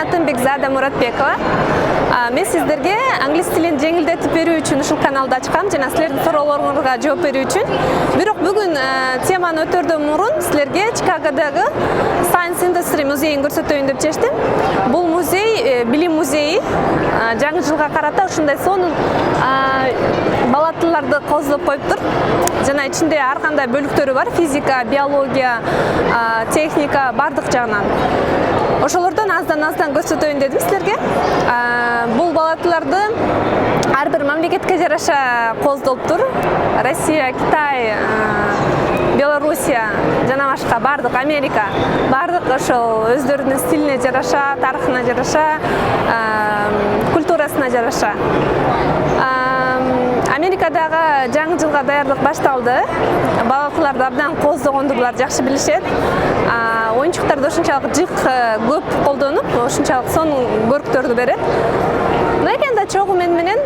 атым Бекзада Муратбекова. Мен сіздерге англис тілін жеңілдетіп беру үшін ушул каналды ачкам жана силердин суроолоруңарга жооп берүү үчүн. Бирок бүгүн теманы өтөрдөн мурун силерге Чикагодогу Science Industry музейин көрсөтөйүн деп чечтим. Бул музей билим музейи. Жаңы жылга карата ушундай сонун балаттыларды коздоп коюптур. Жана ичинде ар кандай бөлүктөрү бар: физика, биология, техника, бардык жагынан. Ошолордон аздан көрсөтөйүн дедим силерге. Бул балаттыларды ар бир мамлекетке жараша коздолуптур. Россия, Китай, Белоруссия жана башка бардык, Америка бардык ошол өздөрүнүн стилине жараша, тарыхына жараша, культурасына жараша. Америкадагы жаңы жылга даярдык башталды. Балаттыларды абдан коздогонду булар жакшы билишет. Оюнчуктарды ошончалык жык көп колдонуп, ошончалык сонун көрктөрдү берет. Мынакей да чогуу менен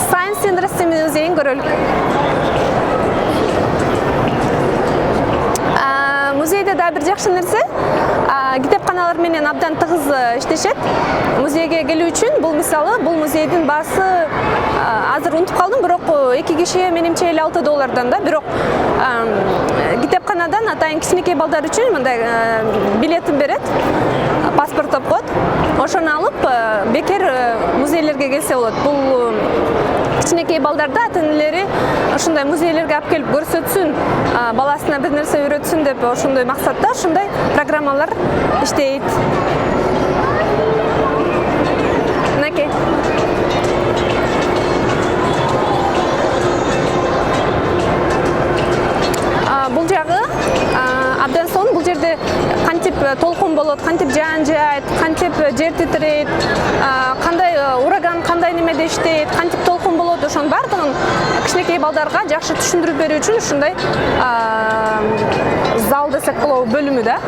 Science Industry музейин көрөлүк. Музейде да бир жакшы нерсе, китепканалар менен абдан тыгыз иштешет. Музейге келүү үчүн бул мисалы, бул музейдин баасы азыр унутуп калдым, бирок 2 кишиге менимче $56 да. Бирок китепканадан атайын кичинекей балдар үчүн мындай билетин берет, паспорт алып коет. Ошону алып бекер музейлерге келсе болот. Бул кичинекей балдарда ата-энелери ошондой музейлерге алып келип көрсөтсүн, баласына бир нерсе үйрөтсүн деп ошондой максатта ошондой программалар иштейт. Мынакей. Бул жагы абдан сонун. Бул жерде кантип толкун болот, кантип жаан жаайт, кантип жер титирейт, кандай ураган кандай немеде иштейт, кантип толкун болот, ошонун бардыгын кичинекей балдарга жакшы түшүндүрүп берүү үчүн ушундай зал десек болобу, бөлүмү да.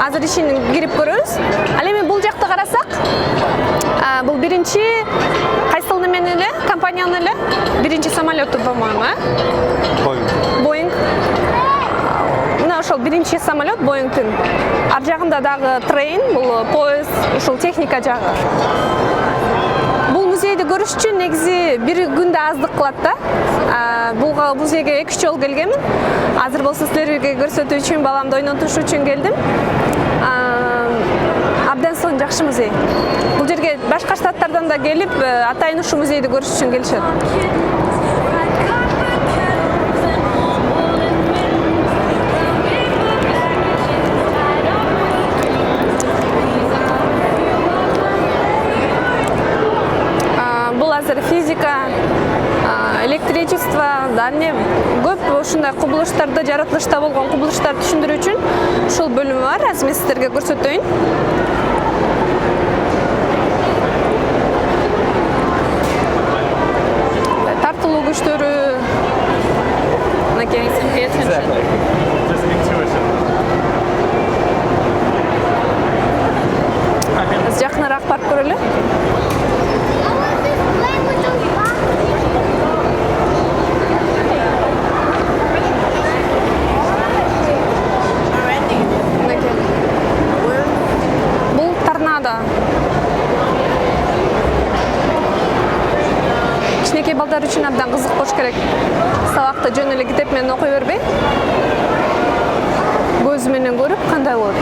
Азыр ишин кирип көрөбүз. Ал эми бул жакты карасак, бул биринчи кайсыл немен эле, компанияны эле, биринчи самолетту, по-моему, Boeing. Мына ошол биринчи самолет Boeing'тин. Ар жагында дагы трейн, бул поезд, ушул техника жагы. Бул музейди көрүш үчүн негизи бир күндө аздык кылат да. Бул музейге 2 жолу келгенмин. Азыр болсо силерге көрсөтүү үчүн, баламды ойнотуш үчүн келдим. Абдан сонун жакшы музей. Бул жерге башка штаттардан да келип, атайын ушу музейди көрүш үчүн келишет. Физика, электричество, дане көп ушундай кубулуштарды, жаратылышта болгон кубулуштарды түшүндүрүү үчүн ушул бөлүмү бар. Азыр мен сиздерге көрсөтөйүн. Тартылуу күчтөрү. Мынакей. Жакыныраак барып көрөлү. Кичинекей балдар үчүн абдан кызык болуш керек. Сабакты жөн эле китеп менен окуй бербей, көзү менен көрүп кандай болот.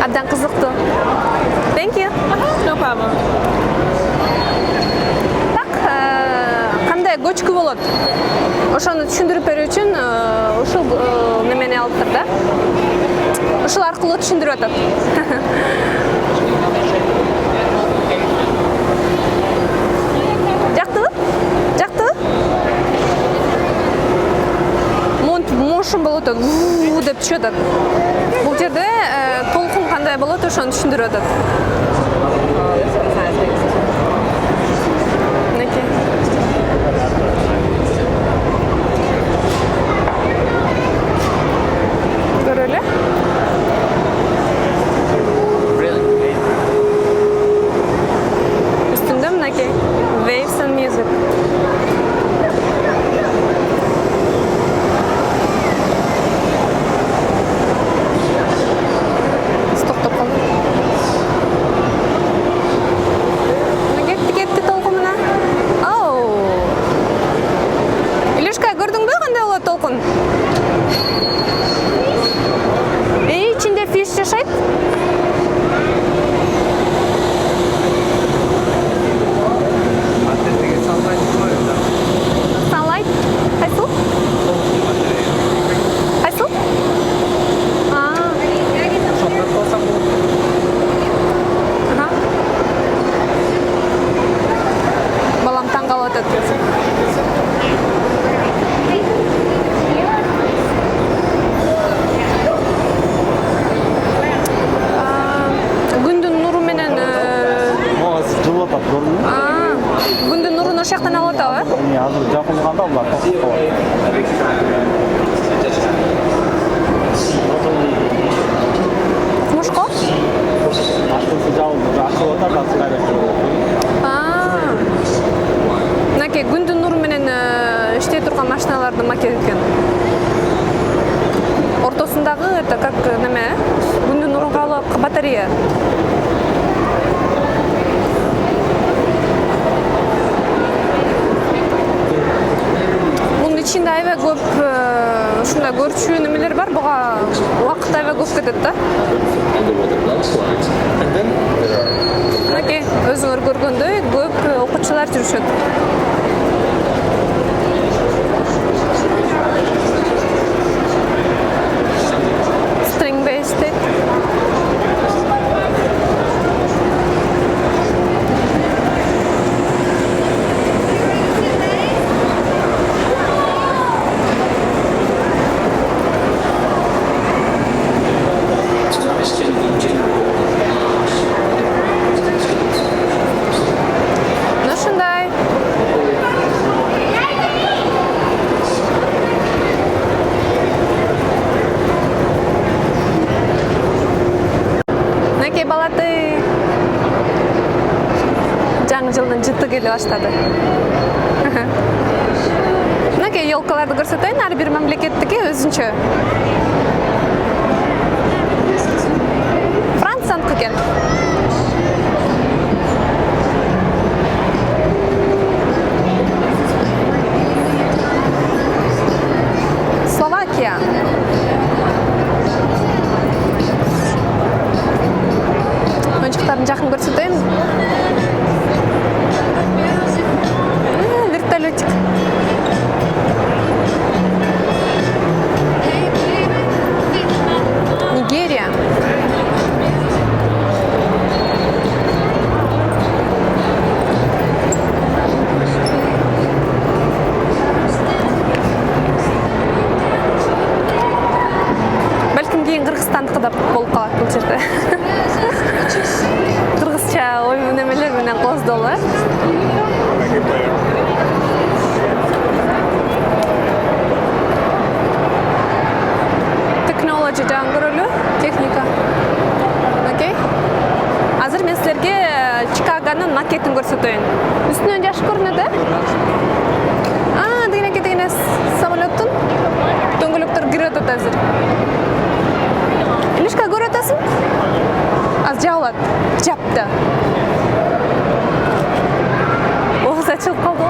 Абдан кызыктуу. Thank you. No problem. Так, кандай көчкү болот? Ошону түшүндүрүп берүү үчүн ушул немени алыптыр да. Ушул аркылуу түшүндүрүп атат. Жактыбы? Жактыбы? Моушун болот, деп түшөт атат. Бул жерде толкун кандай болот ошону түшүндүрүп атат. Мынакей. Көрөлү. Üstünde mынакей. Waves and music. Токтоп калды. Кетти толкунуна. Оу. Илюшка, көрдүңбү кандай болот толкун? İçinde fiş жашайт. Sunlight? Кайсыл? Кайсыл? Балам таң калып атат. Күндүн нуру менен жылып атат, көрдүңбү? күндүн нурун ошол жактан алып атабы? Азыр жапылганда булар токтоп калат. Кумушко? Ашкысы жабылып атат, азыр кайра жүрөт. Мынакей күндүн нуру менен иштей турган машиналардын макети экен. Ортосундагы это как неме? Күндүн нурун кабыл алып батарея. Bunun içinde aябай көп ушундай көрчү немелер бар, буга убакыт аябай көп кетет да. Мынакей өзүңөр көргөндөй көп окуучулар жүрүшөт. String bass дейт. Ушундай. Мынакей балаты жаңы жылдын жыты келе баштады. Мынакей елкаларды көрсөтөйүн, ар бир мамлекеттики өзүнчө. Францияныкы экен. Словакия. Oyuncakların жақын көрсөтөйүн. Вертолетик. Нигерия. Бәлкім кейін Қырғызстандыкы да болуп калат бул жерде. Кыргызча ой немелер менен коздолу. Technology жагын көрөлү, техника. Окей. Азыр мен силерге Чикагонун макетин көрсөтөйүн. Үстүнөн жаш көрүнөт, деген самолеттун дөңгөлөктөр кирип атат азыр. Илюшка, көрүп атасың? Az жабылат. Жапты. Ооз ачылып калды.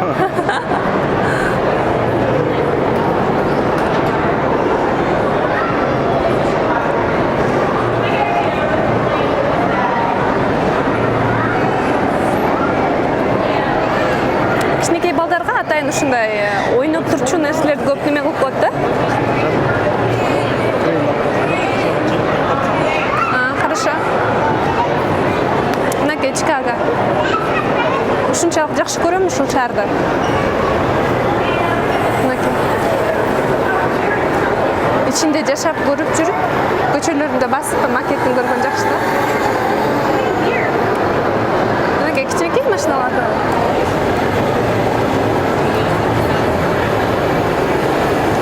Кичинекей балдарга атайын ушундай ойноп турчу нерселерди көп неме кылып коет да. Хорошо. Мынакей Чикаго. Ушунчалык жакшы көрөм ушул шаарды. Мынакей. içinde жашап көрүп жүрүп, көчөлөрүндө басып макетин көргөн жакшы да. Мынакей кичинекей машиналар да.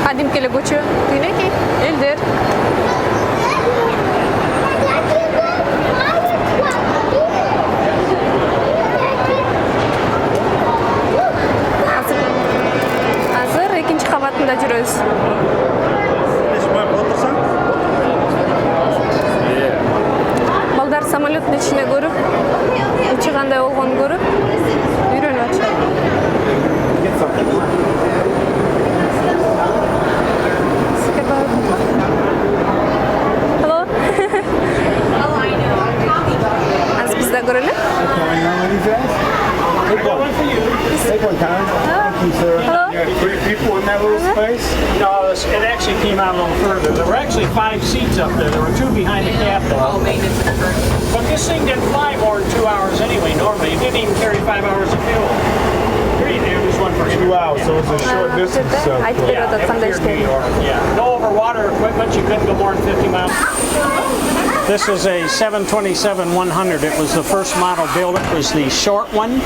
Кадимки эле көчө, тигинекей элдер. Азыр экинчи кабатында жүрөбүз. Балдар самолеттин ичине көрүп, учугандай болгонун көрүп, үйрөнүп атышат. Hello. Аз bizde göreli. Take one, Karen. Thank you, sir. Hello. You had 3 people in that little space? No, it actually came out a little further. There were actually 5 seats up there. There were 2 behind the captain. But this thing didn't fly more than 2 hours anyway, normally. It didn't even carry 5 hours of fuel. Here you do, just one person. 2 hours, so it's a short distance. So Айтып берип атат кандай иштеген. Yeah, no over water equipment. You couldn't go more than 50 miles. This is a 727-100. It was the first model built. It was the short one,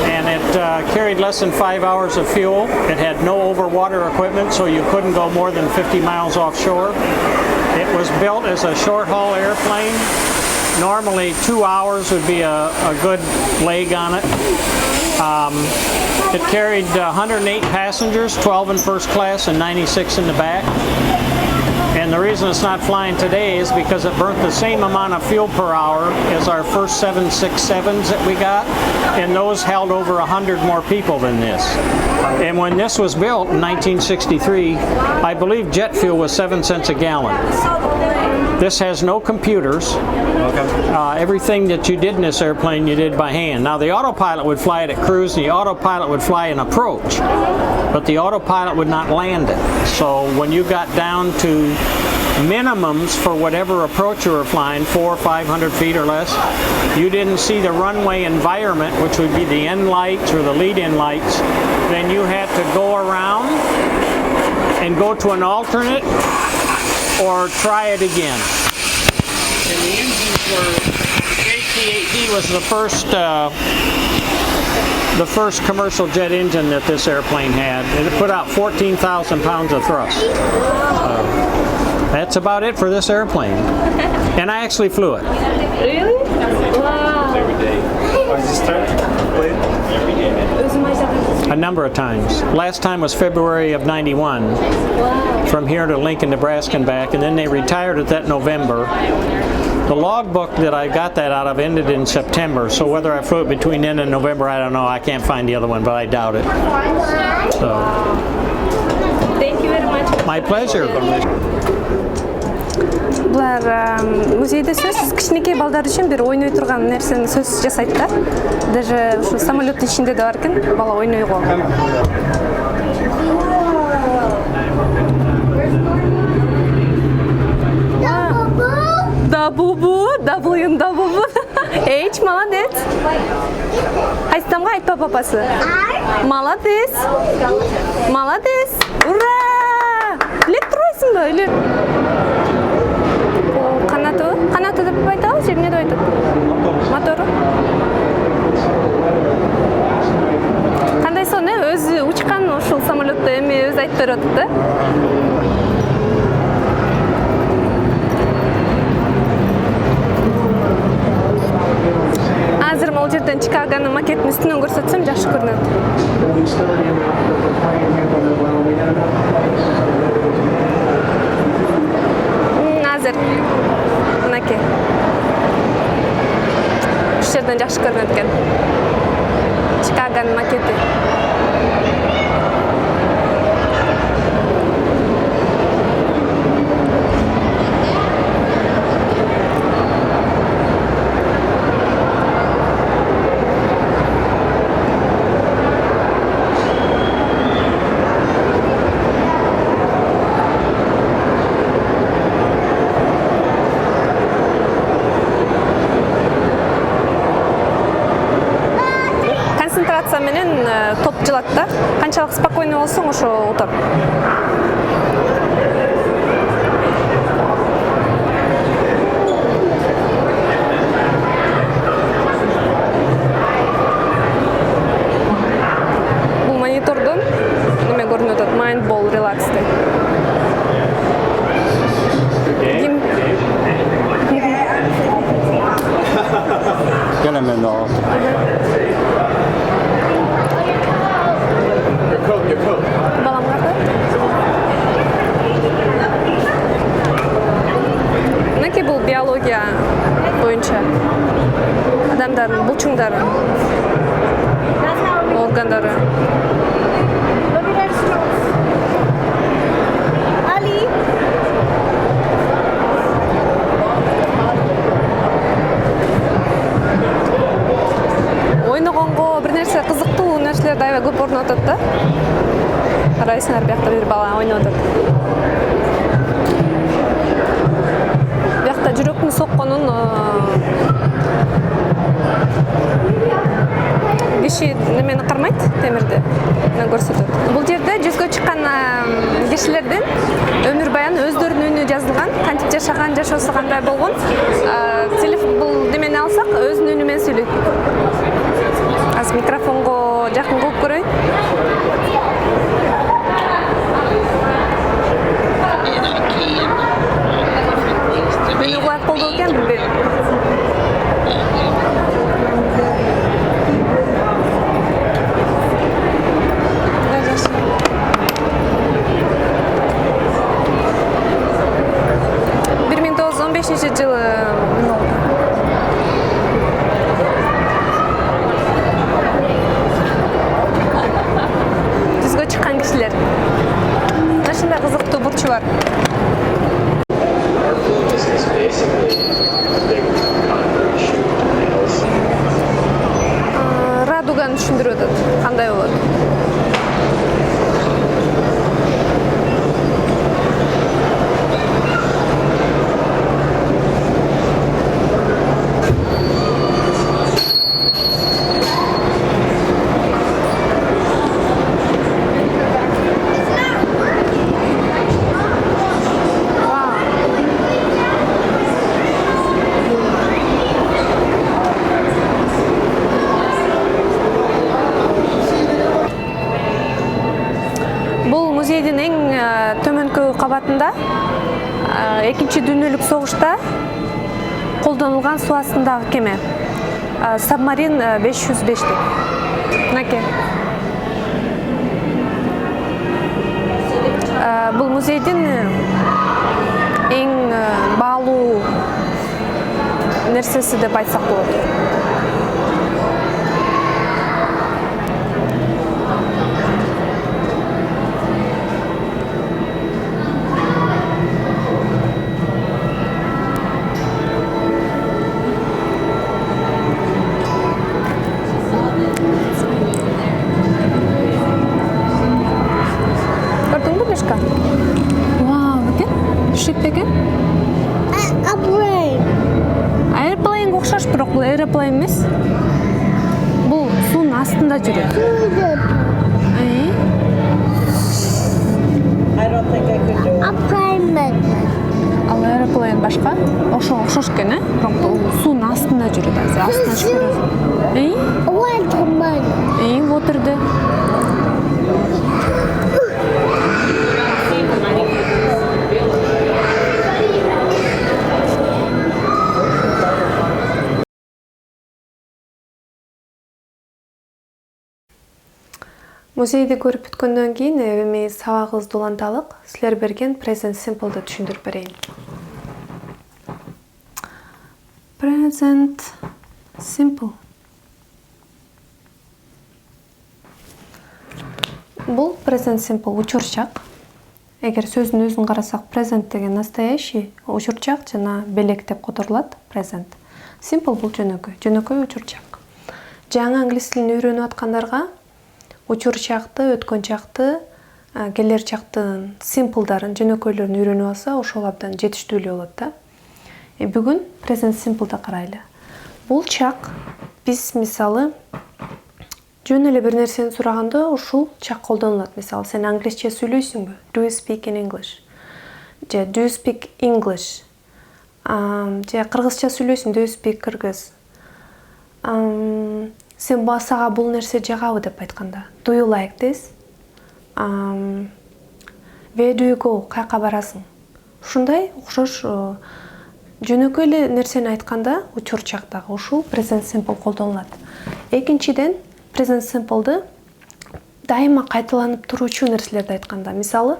and it carried less than 5 hours of fuel. It had no over water equipment, so you couldn't go more than 50 miles offshore. It was built as a short haul airplane. Normally 2 hours would be a good leg on it. It carried 108 passengers, 12 in first class and 96 in the back. And the reason it's not flying today is because it burnt the same amount of fuel per hour as our first 767s that we got, and those held over 100 more people than this. And when this was built in 1963, I believe jet fuel was 7 cents a gallon. This has no computers. Everything that you did in this airplane, you did by hand. Now, the autopilot would fly it at cruise, and the autopilot would fly an approach, but the autopilot would not land it. So when you got down to minimums for whatever approach you were flying, 400 or 500 feet or less, you didn't see the runway environment, which would be the end lights or the lead-in lights. Then you had to go around and go to an alternate or try it again. And the engines were, JT8D was the first commercial jet engine that this airplane had. It put out 14,000 pounds of thrust. That's about it for this airplane. And I actually flew it. Really? Wow. every day. I just started playing every day. A number of times. Last time was February of '91. From here to Lincoln, Nebraska and back, and then they retired it that November. The logbook that I got that out of ended in September, so whether I flew it between then and November, I don't know. I can't find the other one, but I doubt it. So. Thank you very much. My pleasure. Булар музейде сөз кичинекей балдар үчүн бир ойной турган нерсени сөз жасайт да. Даже ушу самолеттин ичинде да бар экен, бала ойнойго. Да бубу, да буюн, да бубу. Эйч, молодец. Айстамга айтпа папасы. Молодец. Молодец. Ура! Билет турбайсыңбы? Эле. Канаты деп айтабы, же эмне деп айтат? Мотору. Кандай сон, өзү учкан ушул самолетто эми өзү айтып берип атат да. Азыр могул жерден Чикагонун макетин үстүнөн көрсөтсөм жакшы көрүнөт. Азыр мынакей. Ушул жерден жакшы көрүнөт экен. Чикагонун макети. Концентрация менен топ жылат да. Канчалык спокойно болсоң ошо утат. Gelemen de al. Балам қарды? Мінекей бұл биология бойынша адамдардың бұлшықтары, органдары. Ойнағанға бір нәрсе қызықтылы нәрселерді аябай көп орын алады да. Қарайсыңдар, бұяқта бір бала ойнап отыр. Бұяқта жүректің соққанын беші немені қармайды темірді көрсетеді. Бұл жерде жүзге шыққан кишилердин өмүрбаяны өздөрүнүн үнүнө жазылган, кантип жашаган, жашоосу кандай болгон. Телефон бул немени алсак өзүнүн үнү менен сүйлөйт. Аз микрофонго жакын кылып көрөйүн. Мени улап болду экен, билбейм. Жылы жүзгө чыккан кишилер. Ушундай кызыктуу бурчу бар. Радуганы түшүндүрүп атат. Кандай болот? Музейдин эң төмөнкү кабатында Экинчи дүйнөлүк согушта колдонулган суу астындагы кеме Submarine 505 деп. Мынакей. Бул музейдин эң баалуу нерсеси деп айтсак болот. Вау, бекен? Шип бекен? Airplane окшош, бирок бул airplane эмес. Бул суунун астында жүрөт. Ал airplane башка? Ошого окшош экен, бирок бул суунун астында жүрөт. Астынан көрөсүң. Water'ды. Музейди көрүп бүткөндөн кийин эми сабагыбызды уланталык. Силер берген Present Simple'ды түшүндүрүп берейин. Present Simple. Бул Present Simple учурчак. Эгер сөздүн өзүн карасак, present деген настоящий, учурчак жана белек деп которулат. Present. Simple бул жөнөкөй учурчак. Жаңы англис тилин үйрөнүп аткандарга учурчакты, өткөнчакты, келерчактын simple-дарын, жөнөкөйлөрүн үйрөнүп алса, ошол абдан жетиштүү эле болот да. Бүгүн present simple-да карайлы. Бул чак биз мисалы жөн эле бир нерсени сураганда ушул чак колдонулат. Мисалы, сен англисче сүйлөйсүңбү? Do you speak in English? Же do you speak English? Же кыргызча сүйлөйсүң? Do you speak Кыргыз? Сен сага бул нерсе жагабы деп айтканда, do you like this? Where do you go? Кайка барасың? Ушундай окшош жөнөкөй эле нерсени айтканда учур чактагы ушул present simple колдонулат. Экинчиден present simple'ды дайыма кайталанып туруучу нерселерди айтканда, мисалы,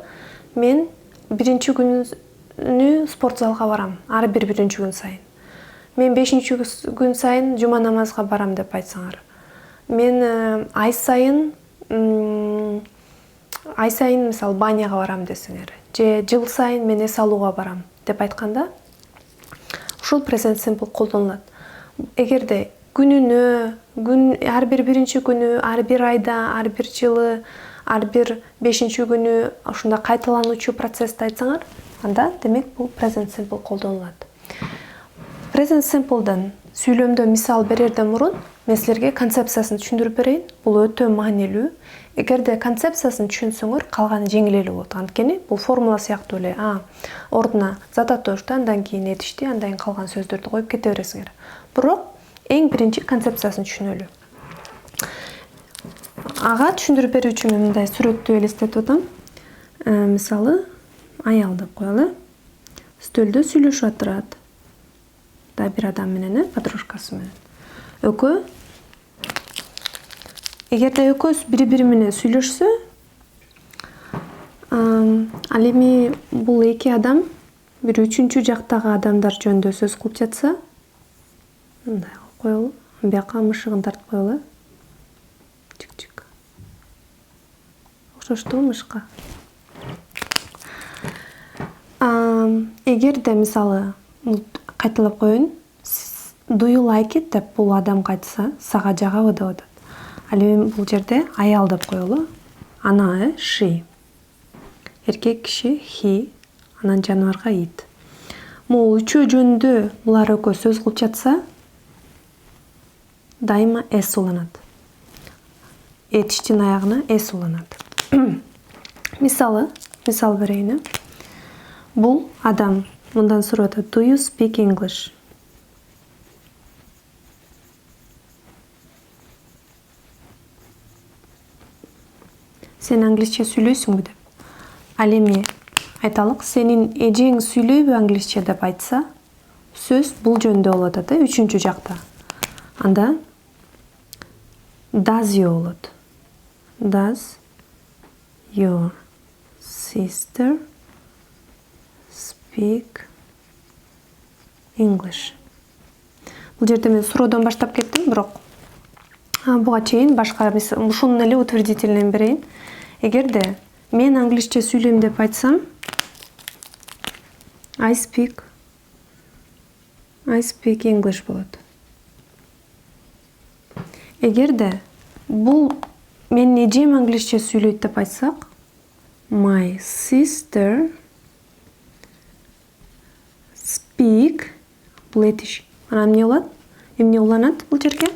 мен биринчи күнү спорт залга барам, ар бир биринчи күн сайын. Мен 5-нчи күн сайын жума намазга барам деп айтсаңар. Мен ай сайын мисалы баняга барам десеңер. Же жыл сайын мен эс алууга барам деп айтканда, ушул present simple колдонулат. Эгерде күнүнө, ар бир биринчи күнү, ар бир айда, ар бир жылы, ар бир 5-нчи күнү ушунда кайталануучу процессти айтсаңар, анда демек бул present simple колдонулат. Present simple'дан сүйлөмдө мисал берерден мурун мен силерге концепциясын түшүндүрүп берейин. Бул өтө маанилүү. Эгерде концепциясын түшүнсөңөр, калганы жеңил эле болот. Анткени бул формула сыяктуу эле. Ордуна зат атошту, андан кийин этишти, андан кийин калган сөздөрдү коюп кете бересиңер. Бирок эң биринчи концепциясын түшүнөлү. Ага түшүндүрүп берүү үчүн мен мындай сүрөттү элестетип атам. Мисалы, аял деп коелу. Стөлдө сүйлөшүп отурат. Да бир адам менен, подружкасы менен. Экөө. Эгерде экөөсү бири-бири менен сүйлөшсө, ал эми бул эки адам бир үчүнчү жактагы адамдар жөнүндө сөз кылып жатса, мындай кылып коелу. Бияка мышыгын тартып коелу. Чик-чик. Окшошту мышка. Эгерде мисалы кайталап коеюн. Do you like it деп бул адам кайтса, сага жагабы деп атат. Ал эми бул жерде аял деп коелу. Ана she. Эркек киши he, анан жаныбарга it. Могу үчөө жөнүндө булар экөө сөз кылып жатса, дайыма s уланат. Этиштин аягына s уланат. Мисал берейин. Бул адам мындан сурап атат. Do you speak English? Сен англисче сүйлөйсүңбү деп. Ал эми айталык, сенин эжең сүйлөйбү англисче деп айтса, сөз бул жөндө болот да, үчүнчү жакта. Анда does you болот. Does your sister speak English? Бул жерде мен суроодон баштап кеттим, бирок буга чейин башка ушунун эле утвердительный берейин. Эгерде мен англисче сүйлөйм деп айтсам, I speak English болот. Эгерде бул менин эжем англисче сүйлөйт деп айтсак, my sister speak, бул этиш. Анан эмне болот? Эмне уланат бул жерге?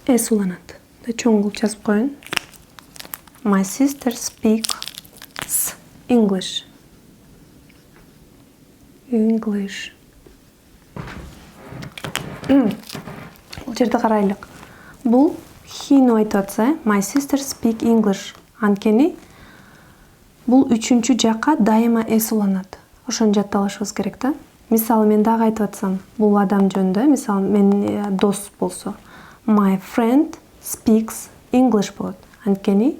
S уланат. Чоң кылып жазып коеюн. My sister speaks English. Бул жерде карайлык. Бул he'ни айтып атса, my sister speak English. Анткени бул үчүнчү жакка дайыма s уланат. Ошону жаттап алышыбыз керек да. Мисалы мен дагы айтып атсам, бул адам жөнүндө, мисалы мен дос болсо, my friend speaks English болот. Анткени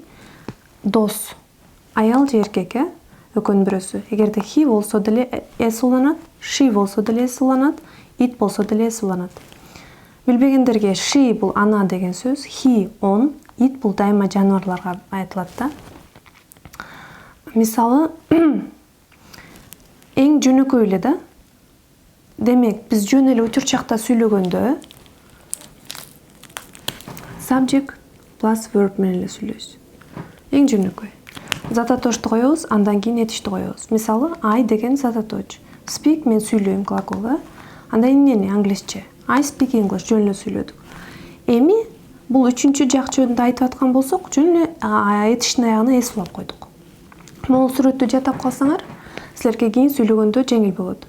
дос аял же эркек, экөөнүн бирөөсү. Эгерде he болсо деле s уланат, she болсо деле s уланат, it болсо деле s уланат. Билбегендерге she бул ана деген сөз, he он, it бул дайыма жаныбарларга айтылат да. Мисалы эң жөнөкөй эле да. Демек, биз жөн эле учурчакта сүйлөгөндө subject plus verb менен эле сүйлөйбүз. Эң жөнөкөй. Зат атошту коебуз, андан кийин этишти коебуз. Мисалы, I деген зат атооч. Speak мен сүйлөйм глагол. Анда эмнени англисче? I speak English жөн эле сүйлөдүк. Эми бул үчүнчү жак жөнүндө айтып аткан болсок, жөн эле этиштин аягына s улап койдук. Могу сүрөттү жаттап калсаңар, силерге кийин сүйлөгөндө жеңил болот.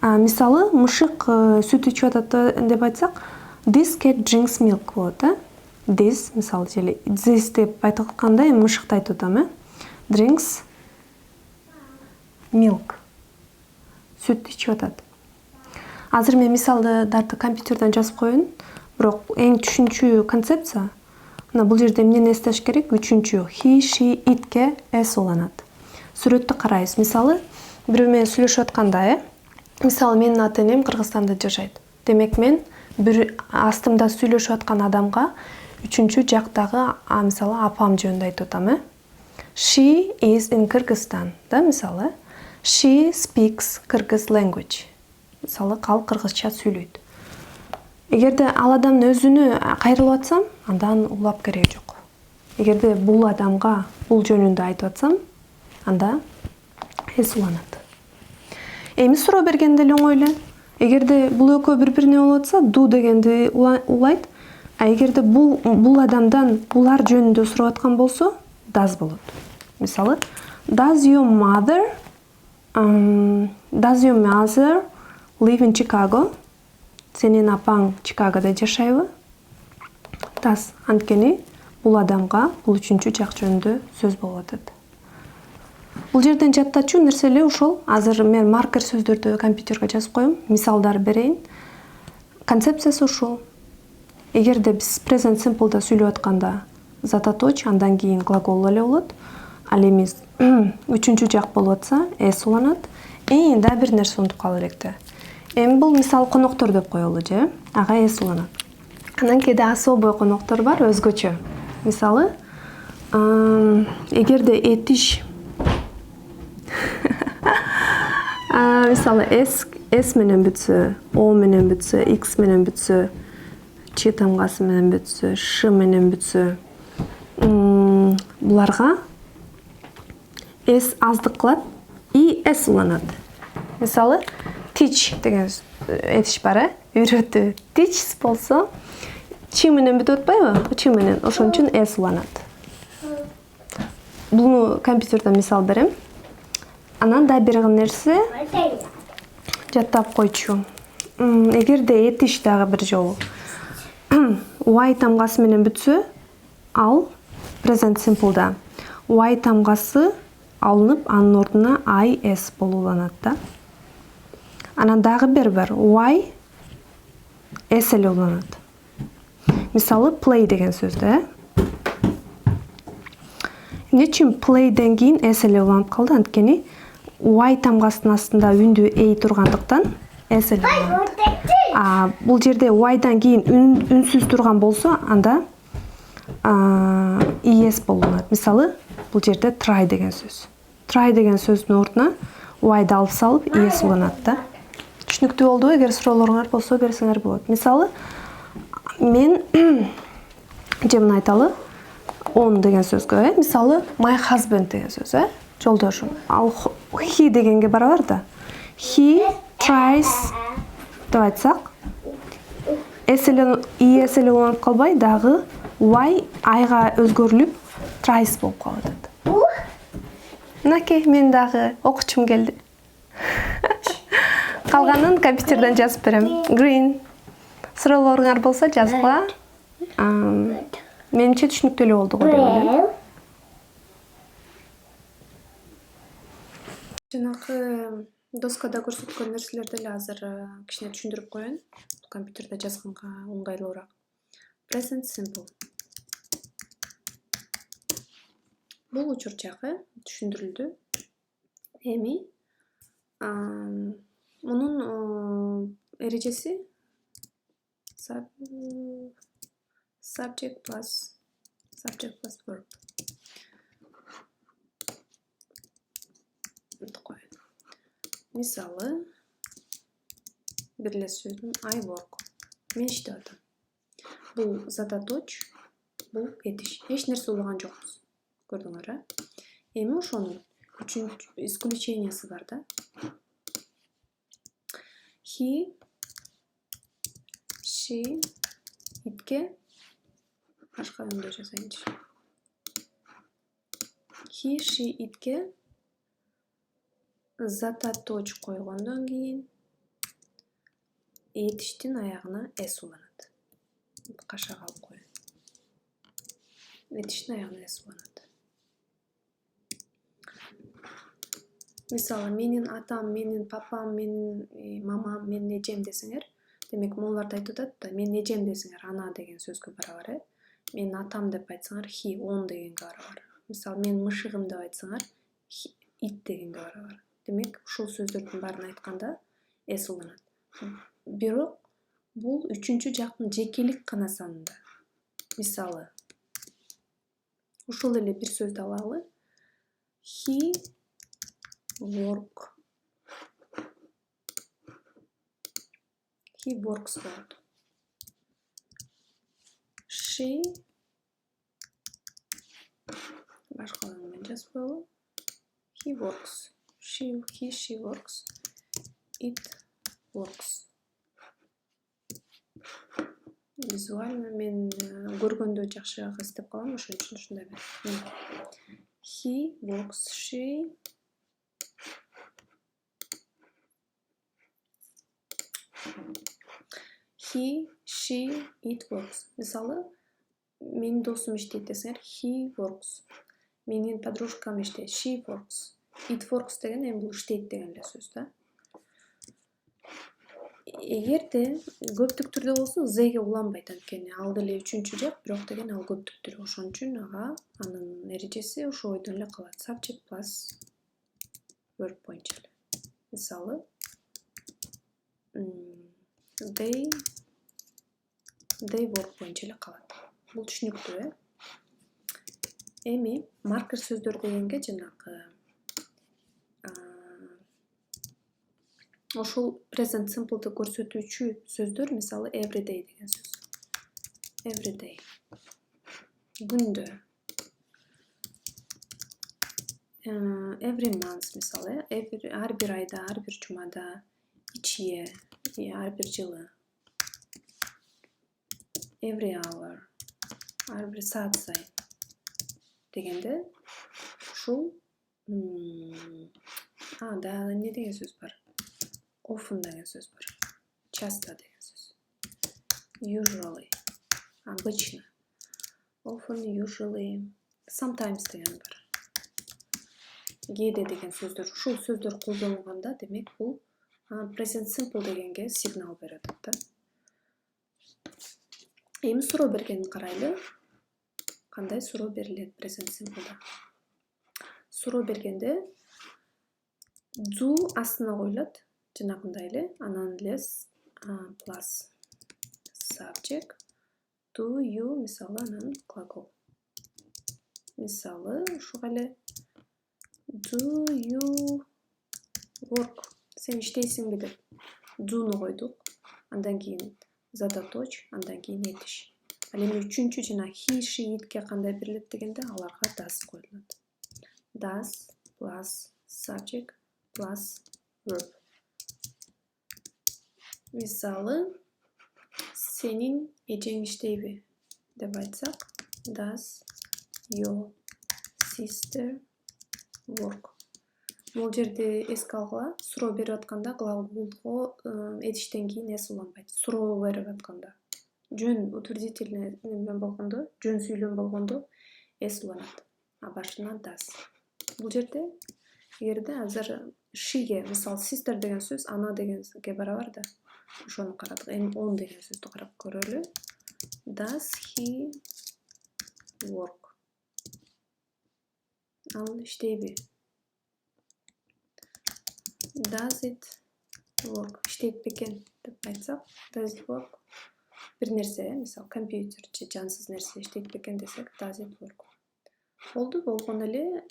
Мисалы, мышык сүт ичип атат деп айтсак, this cat drinks milk болот, This, мисалы желе, this деп айтканда мышыкты айтып атам, Drinks milk. Сүт ичип атат. Азыр мен мисалдарды компьютерден жазып коеюн, бирок эң түшүнчүү концепция мына бул жерде эмнени эстеш керек? Үчүнчү he, she, itке s уланат. Сүрөттү карайбыз. Мисалы, бирөө менен сүйлөшүп атканда, мисалы менин ата-энем Кыргызстанда жашайт. Демек мен бир астымда сүйлөшүп аткан адамга үчүнчү жактагы мисалы апам жөнүндө айтып атам. She is in Kyrgyzstan. Да, мисалы, she speaks Kyrgyz language. Мисалы, ал кыргызча сүйлөйт. Эгерде ал адамдын өзүнө кайрылып атсам, андан улап кереги жок. Эгерде бул адамга бул жөнүндө айтып атсам, анда s уланат. Эми суроо бергенде эле оңой эле. Эгерде бул экөө бири-бирине болуп атса, do дегенди улайт. А эгерде бул адамдан булар жөнүндө сурап аткан болсо, does болот. Мисалы, does your mother live in Chicago? Сенин апаң Чикагода жашайбы? Does. Анткени бул адамга бул үчүнчү жак жөнүндө сөз болуп атат. Бул жерден жаттачу нерсе эле ушул. Азыр мен маркер сөздөрдү компьютерге жазып коем, мисалдар берейин. Концепциясы ушул. Эгерде биз present simple'да сүйлөп атканда зататоч, андан кийин глагол эле болот. Ал эми үчүнчү жак болуп атса, s уланат. Да бир нерсе унутуп калып электе. Эми бул мисал коноктор деп коелу же. Ага s уланат. Анан кээде особый коноктор бар, өзгөчө. Мисалы, эгерде этиш мисалы s менен бүтсө, o менен бүтсө, x менен бүтсө, ч тамгасы менен бүтсө, ш менен бүтсө, буларга s аздык кылат и s уланат. Мисалы, teach деген этиш бар, үйрөтүү. Teach болсо, ч менен бүтүп атпайбы? Ч менен, ошон үчүн s уланат. Буну компьютерден мисал берем. Анан да бир нерсе жаттап койчу. Эгерде этиш дагы бир жолу y тамгасы менен бүтсө, ал present simple'да y тамгасы алынып, анын ордуна is болуп уланат да. Анан дагы бир бар, y s эле уланат. Мисалы, play деген сөздө. Эмне үчүн playден кийин s эле уланып калды? Анткени y тамгасынын астында үндүү эй тургандыктан s эле уланат. Бул жерде yдан кийин үнсүз турган болсо, анда es болуп уланат. Мисалы, бул жерде try деген сөз. Try деген сөздүн ордуна yды алып салып es уланат да. Түшүнүктүү болдубу? Эгер суроолоруңар болсо берсеңер болот. Мисалы, мен же мына айталы, on деген сөзгө, мисалы, my husband деген сөз, жолдошум. Ал he дегенге барабар да. He tries деп айтсак, es эле уланып калбай, дагы y айга өзгөрүлүп tries болуп калып атат. Мынакей, мен дагы окучум келди. Калганын компьютерден жазып берем. Green. Суроолоруңар болсо жазгыла. Менимче түшүнүктүү эле болду го деп ойлойм. Жанагы доскада көрсөткөн нерселерди эле азыр кичине түшүндүрүп коеюн. Компьютерде жазганга ыңгайлуураак. Present simple. Бул учурчагы түшүндүрүлдү. Эми мунун эрежеси subject plus verb. Мисалы, бирле сөздүн I work. Мен иштеп атам. Бул зататоч, бул этиш. Эч нерсе улаган жокпуз. Көрдүңөр, Эми ошонун үчүнчү исключениясы бар да. He, she, itке башка үндө жазайынчы. He, she, itке зататоч койгондон кийин этиштин аягына s уланат. Кашак алып коеюн. Этиштин аягына s уланат. Мисалы, менин атам, менин папам, менин мамам, менин эжем десеңер, демек моларды айтып атат да, менин эжем десеңер, ана деген сөзгө барабар, менин атам деп айтсаңар, he, он дегенге барабар. Мисалы, менин мышыгым деп айтсаңар, it дегенге барабар. Демек, ушул сөздөрдүн баарын айтканда s уланат. Бирок бул үчүнчү жактын жекелик гана санында. Мисалы, ушул эле бир сөздү алалы. He works болот. She башкаларын менен жазып коелу. He works. She works. It works. Визуально мен көргөндө жакшыраак эстеп калам, ошон үчүн ушундай берем. He works, she it works. Мисалы, менин досум иштейт десеңер, he works. Менин подружкам иштейт, she works. It works деген эми бул иштейт деген эле сөз да. Эгерде көптүк түрдө болсо zге уланбайт, анткени ал деле үчүнчү жак, бирок деген ал көптүк түрү. Ошон үчүн ага анын эрежеси ошо бойдон эле калат. Subject plus verb боюнча эле. Мисалы, they work боюнча эле калат. Бул түшүнүктүү, Эми маркер сөздөр дегенге жанагы ошол present simple'ды көрсөтүүчү сөздөр, мисалы everyday деген сөз. Everyday. Күндө. Every month, мисалы, ар бир айда, ар бир жумада, each year, ар бир жылы. Every hour, ар бир саат сайын. Дегенде, ушул да эмне деген сөз бар? Often деген сөз бар. Часто деген сөз. Usually. Обычно. Often, usually. Sometimes деген бар. Кээде деген сөздөр. Ушул сөздөр колдонулганда, демек бул present simple дегенге сигнал берет да. Эми суроо бергенин карайлы. Кандай суроо берилет present simple'да? Суроо бергенде do астына коюлат. Жанагындай эле, анан эле plus subject, do you, мисалы, анан глагол. Мисалы, ушуга эле do you work, сен иштейсиңби деп do'ну койдук, андан кийин задаточ, андан кийин этиш. Ал эми үчүнчү жана he, she, itке кандай берилет дегенде аларга does коюлат. Does plus subject plus verb. Мисалы, сенин эжең иштейби деп айтсак, does your sister work. Бул жерде эске алгыла, суроо берип атканда глаголго этиштен кийин с уланбайт. Суроо берип атканда. Жөн утвердительный менен болгондо, жөн сүйлөм болгондо с уланат. А башынан does. Бул жерде эгерде азыр she'ге, мисалы, sister деген сөз ана дегенге барабар да. Ошону карадык. Эми он деген сөздү карап көрөлү. Does he work? Ал иштейби? Does it work? Иштейт бекен деп айтсак, does it work? Бир нерсе, мисалы, компьютер же жансыз нерсе иштейт бекен десек, does it work? Болду, болгон эле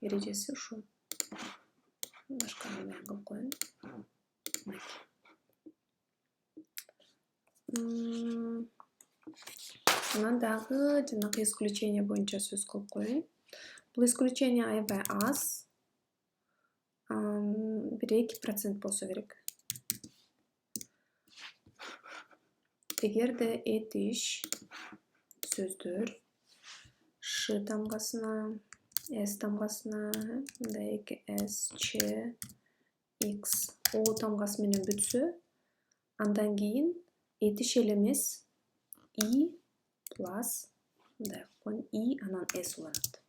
эрежеси ушул. Башка менен кылып коеюн. Анан дагы жанагы исключение боюнча сөз кылып коеюн. Бул исключение аябай аз. Бир 2% болсо керек. Эгерде этиш сөздөр ш тамгасына, с тамгасына, мындай с, ч, x, o тамгасы менен бүтсө, андан кийин этиш эле эмес и плюс мындай i анан s уланат.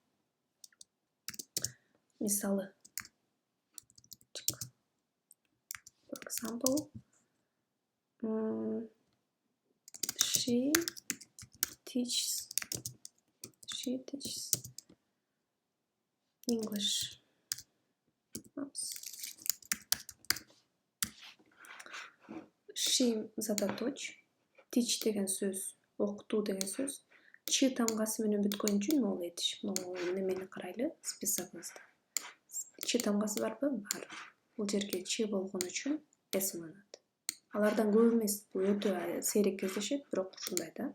Мисалы, example, she teaches English. Oops. She зататоч, teach деген сөз, оқыту деген сөз. Чи тамғасы менен бүткөн үчүн могул этиш. Могул немени карайлы списогубузда. Чи тамгасы барбы? Бар. Бул жерге чи болгон үчүн s уланат. Алардан көп эмес, бул өтө сейрек кездешет, бирок ушундай да.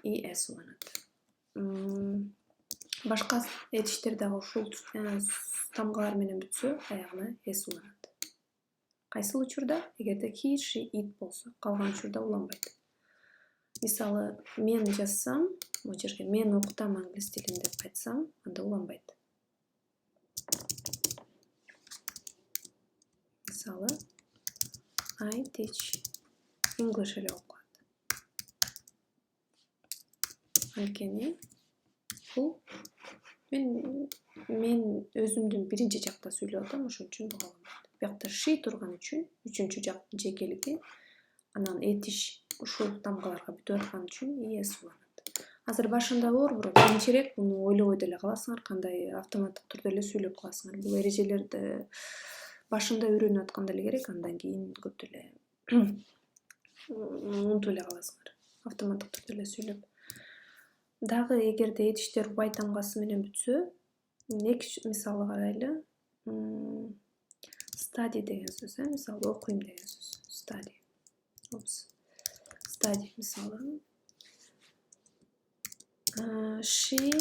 И s уланат. Башка этиштер дагы ушул тамгалар менен бүтсө, аягына s уланат. Кайсыл учурда? Эгерде he, she, it болсо, калган учурда уланбайт. Мисалы, мен жазсам, бул жерге мен окутам англис тилин деп айтсам, анда уланбайт. Мисалы, I teach English эле окуат. Анткени бул мен өзүмдүн биринчи жакта сүйлөп атам, ошон үчүн буга уланбайт. Биякта she турган үчүн үчүнчү жак жекелиги, анан этиш ушул тамгаларга бүтүп аткан үчүн es уланат. Азыр башында оор кийинчерээк муну ойлобой деле каласыңар, кандай автоматтык түрдө эле сүйлөп каласыңар. Бул эрежелерди башында үйрөнүп атканда эле керек, андан кийин көп деле унутуп эле каласыңар. Автоматтык түрдө эле сүйлөп. Дагы эгерде этиштер y тамгасы менен бүтсө, мисалы карайлы. Study деген сөз, мисалы окуйм деген сөз. Study. Study мисалы. She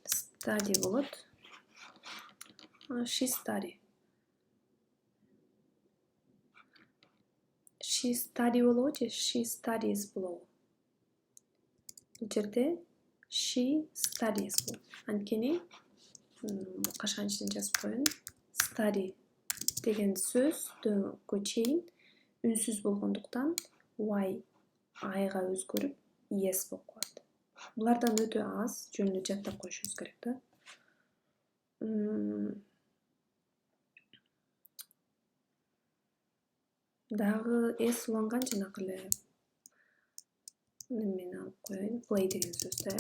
study болот. She study. She study болобу же she studies болобу? Бул жерде she studies болот. Анткени кашанчтын жазып коеюн. Study деген сөздөгө чейин үнсүз болгондуктан y айга өзгөрүп es болуп калат. Булардан өтө аз, жөнүндө жаттап коюшуңуз керек да. Дагы s уланган жанакы эле немени алып коеюн. Play деген сөздө.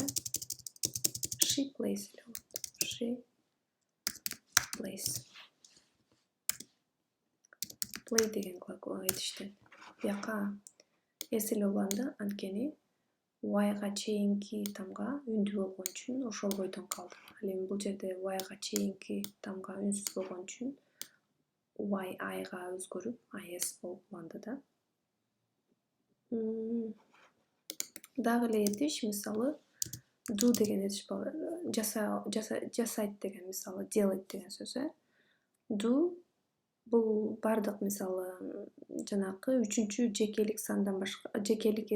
She plays эле болот. She plays. Play деген глагол этиштен. Бияка s эле уланды, анткени y-га чейинки тамга үндүү болгон үчүн ошол бойдон калды. Ал эми бул жерде y-га чейинки тамга үнсүз болгон үчүн y айга өзгөрүп is болуп уланды да. Дагы эле этиш, мисалы, do деген этиш бар. Жасайт деген, мисалы, делать деген сөз. Do бул бардык, мисалы, жанакы үчүнчү жекелик сандан башка, жекелик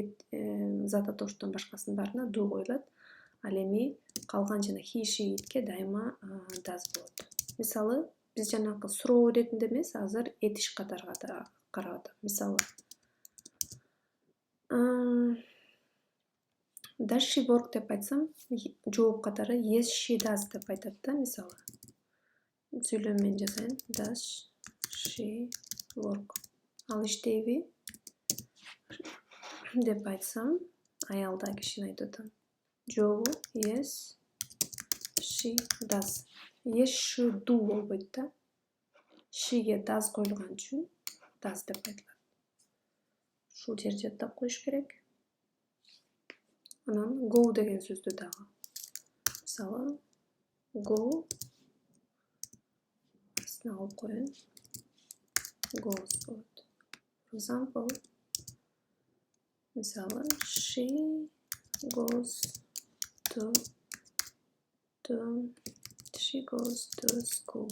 зататоштон башкасынын баарына do коюлат. Ал эми калган жана he, she, itке дайыма does болот. Мисалы, биз жанакы суроо иретинде эмес, азыр этиш катарга да карап атам. Мисалы, does she work деп айтсам, жооп катары yes she does деп айтат да, мисалы. Сүйлөм менен жазайын. Does she work? Ал иштейби деп айтсам, аялда кишини айтып атам. Жообу yes she does. Yes she do болбойт да. She'ге does коюлган үчүн does деп айтылат. Ушул жерди жаттап коюш керек. Анан go деген сөздү дагы. Мисалы, go астына алып коеюн. Goes болот. For example, мисалы, she goes to school.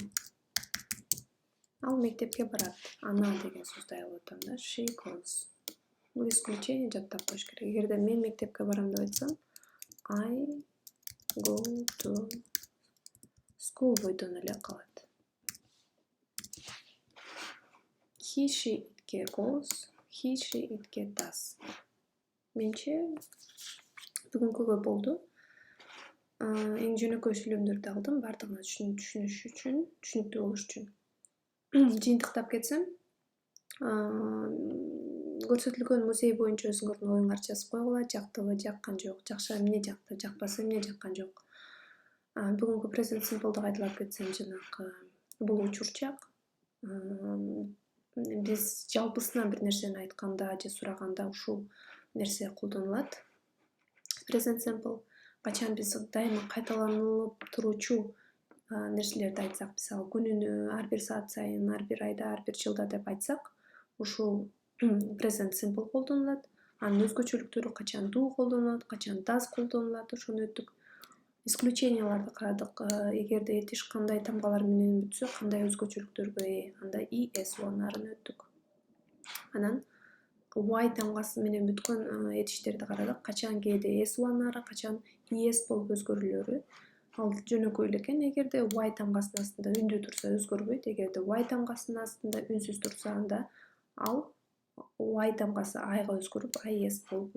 Ал мектепке барат. Ана деген сөздү алып атам да. She goes. Бул исключение жаттап коюш керек. Эгерде мен мектепке барам деп айтсам, I go to school бойдон эле калат. He, she, itке goes. He, she, itке does. Менче бүгүнкүгө болду. Эң жөнөкөй сүйлөмдөрдү алдым, бардыгына түшүнүш үчүн, түшүнүктүү болуш үчүн. Жыйынтыктап кетсем, көрсөтүлгөн музей боюнча өзүңөрдүн оюңарды жазып койгула. Жактыбы, жаккан жок, жакса эмне жакты, жакпаса эмне жаккан жок. Бүгүнкү Present Simple'ды кайталап кетсем, жанагы бул учурчак. Биз жалпысынан бир нерсени айтканда же сураганда ушул нерсе колдонулат. Present Simple качан биз дайыма кайталанылып туручу нерселерди айтсак, мисалы күнүнө, ар бир саат сайын, ар бир айда, ар бир жылда деп айтсак, ушул Present Simple колдонулат. Анын өзгөчөлүктөрү качан do колдонулат, качан does колдонулат, ошону өттүк. Исключенияларды карадык. Эгерде этиш кандай тамгалар менен бүтсө, кандай өзгөчөлүктөргө ээ, анда es уанарын өттүк. Анан why тамгасы менен бүткөн этиштерди карадык. Качан кээде es уанары, качан es болуп өзгөрүлөрү. Ал жөнөкөй эле экен. Эгерде why тамгасынын астында үндүү турса өзгөрбөйт. Эгерде why тамгасынын астында үнсүз турса, анда ал why тамгасы айга өзгөрүп, es болуп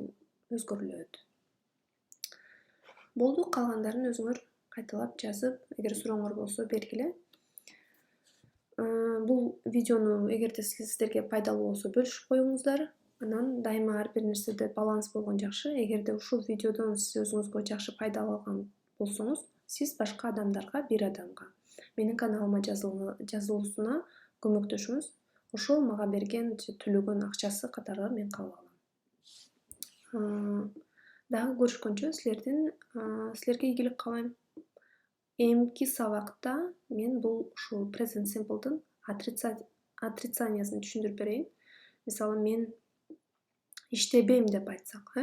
өзгөрүлөт. Болду, калгандарын өзүңөр кайталап жазып, эгер сурооңор болсо бергиле. Бул видеону эгерде сиздерге пайдалуу болсо бөлүшүп коюңуздар. Анан дайыма ар бир нерседе баланс болгон жакшы. Эгерде ушул видеодон сиз өзүңүзгө жакшы пайда алган болсоңуз, сиз башка адамдарга, бир адамга, менин каналыма жазылуусуна көмөктөшүңүз. Ошол мага берген же төлөгөн акчасы катары мен кабыл алам. Дагы көрүшкөнчө силерге ийгилик каалайм. Эмки сабакта мен бул ушул Present Simple'дын отрицаниясын түшүндүрүп берейин. Мисалы, мен иштебейм деп айтсак,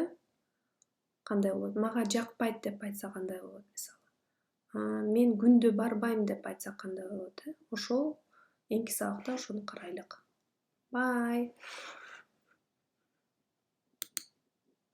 кандай болот? Мага жакпайт деп айтсак кандай болот, мисалы? Мен күндө барбайм деп айтсак кандай болот? Ошол эмки сабакта ошону карайлык. Bye.